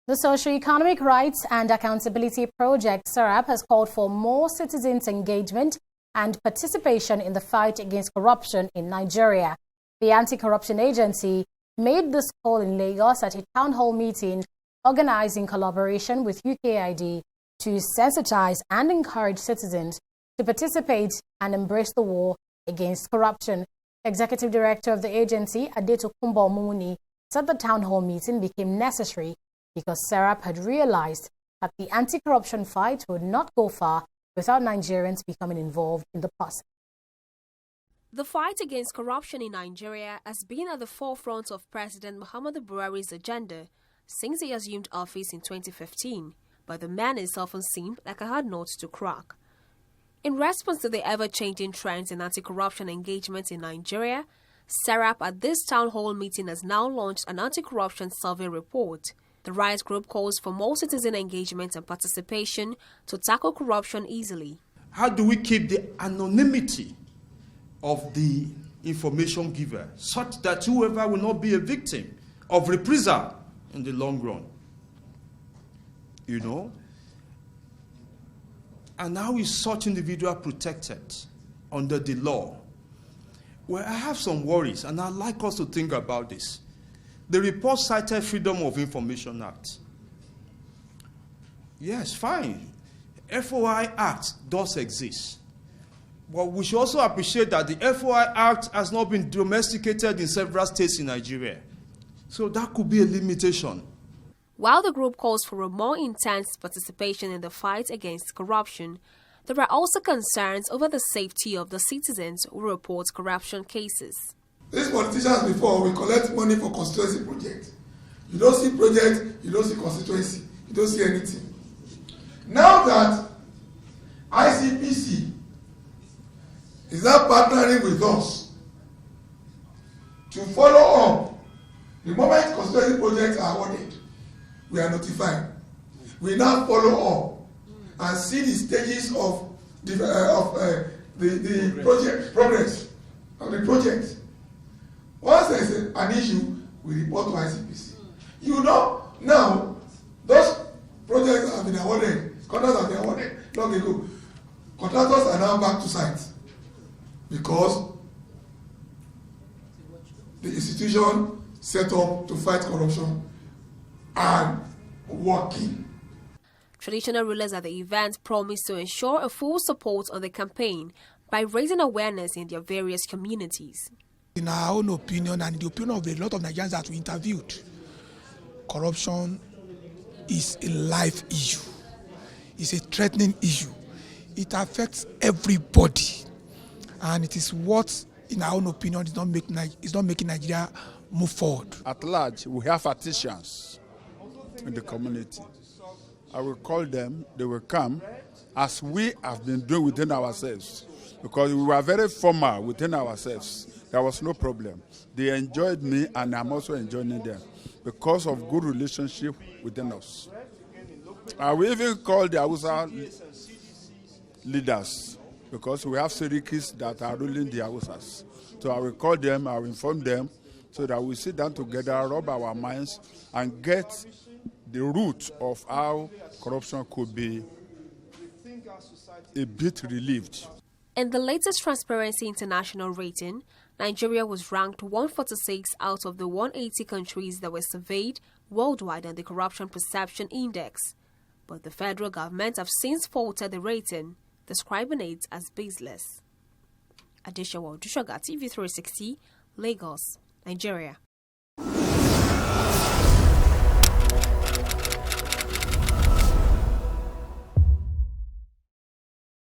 The Socio-Economic Rights and Accountability Project, SERAP, has called for more citizens' engagement and participation in the fight against corruption in Nigeria. The anti-corruption agency made this call in Lagos at a town hall meeting organized in collaboration with UKID to sensitize and encourage citizens to participate and embrace the war against corruption. Executive Director of the agency, Adetokunbo Omumuni, said the town hall meeting became necessary because SERAP had realized that the anti-corruption fight would not go far without Nigerians becoming involved in the process. The fight against corruption in Nigeria has been at the forefront of President Muhammadu Buhari's agenda since he assumed office in 2015, but the menace often seemed like a hard nut to crack. In response to the ever-changing trends in anti-corruption engagement in Nigeria, SERAP at this town hall meeting has now launched an anti-corruption survey report. The rights group calls for more citizen engagement and participation to tackle corruption easily. How do we keep the anonymity of the information giver such that whoever will not be a victim of reprisal in the long run? You know? And how is such individual protected under the law? Well, I have some worries, and I'd like us to think about this. The report cited Freedom of Information Act. Yes, fine. FOI Act does exist. But we should also appreciate that the FOI Act has not been domesticated in several states in Nigeria. So that could be a limitation. While the group calls for a more intense participation in the fight against corruption, there are also concerns over the safety of the citizens who report corruption cases. These politicians before, we collect money for constituency projects. You don't see project, you don't see constituency, you don't see anything. Now that ICPC is now partnering with us to follow up, the moment constituency projects are awarded, we are notified. We now follow up and see the stages of the project progress of the project. Once there is an issue, we report to ICPC. You know, now, those projects have been awarded, contracts have been awarded long ago. Contractors are now back to site because the institution set up to fight corruption and working. Traditional rulers at the event promised to ensure a full support on the campaign by raising awareness in their various communities. In our own opinion, and in the opinion of a lot of Nigerians that we interviewed, corruption is a life issue. It's a threatening issue. It affects everybody. And it is what, in our own opinion, is not making Nigeria move forward. At large, we have artisans in the community. I will call them, they will come, as we have been doing within ourselves. Because we were very formal within ourselves. There was no problem. They enjoyed me, and I'm also enjoying them because of good relationship within us. I will even call the Hausa leaders because we have Serikis that are ruling the Hausas. So I will call them, I will inform them so that we sit down together, rub our minds, and get the root of how corruption could be a bit relieved. In the latest Transparency International rating, Nigeria was ranked 146 out of the 180 countries that were surveyed worldwide on the Corruption Perception Index. But the federal government have since faulted the rating, describing it as baseless. Adeshawa Dushoga, TV360, Lagos, Nigeria.